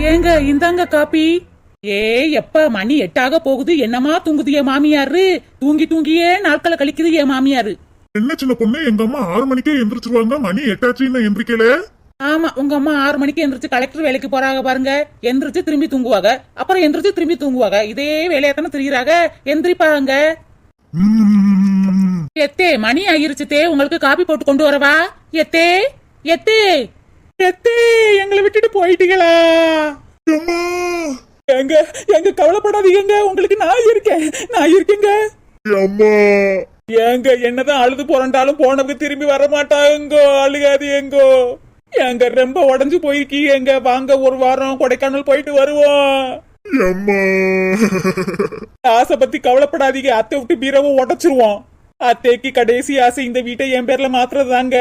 ஏங்க இந்தாங்க காப்பி. எப்ப மணி 8 போகுது, என்னமா தூங்குது என் மாமியாரு. தூங்கி தூங்கியே நாட்களை கழிக்குது என் மாமியாரு. என்ன சின்ன பொண்ணு, எங்க அம்மா 6 மணிக்கே எந்திரிச்சிருவாங்க, மணி 8 இன்னும் எந்திரிக்கல. ஆமா, உங்க அம்மா 6 மணிக்கு எந்திரிச்சு கலெக்டர் வேலைக்கு போறாங்க பாருங்க. எந்திரிச்சு திரும்பி தூங்குவாங்க, அப்புறம் எந்திரிச்சு திரும்பி தூங்குவாங்க. இதே வேலையா தானே தெரியுறாங்க. எந்திரிப்பாங்க. எத்தே மணி ஆயிருச்சு தே, உங்களுக்கு காப்பி போட்டு கொண்டு வரவா? எத்தே எத்தே எத்தே, எங்களை விட்டுட்டு போயிட்டீங்களா? எங்க எங்க கவலைப்படாதீங்க, உங்களுக்கு நான் இருக்கேங்க. ஏங்க என்னதான் அழுது புரண்டாலும் போனவங்க திரும்பி வர மாட்டாங்கோ. அழுகாது எங்கோ. எங்க ரொம்ப உடஞ்சு போயிருக்கீங்க. வாங்க ஒரு வாரம் கொடைக்கானல் போயிட்டு வருவோம். ஆசை பத்தி கவலைப்படாதீங்க, அத்தை விட்டு பீரவை உடைச்சிருவோம். அத்தைக்கு கடைசி ஆசை இந்த வீட்டை என் பேர்ல மாத்துறதுதாங்க.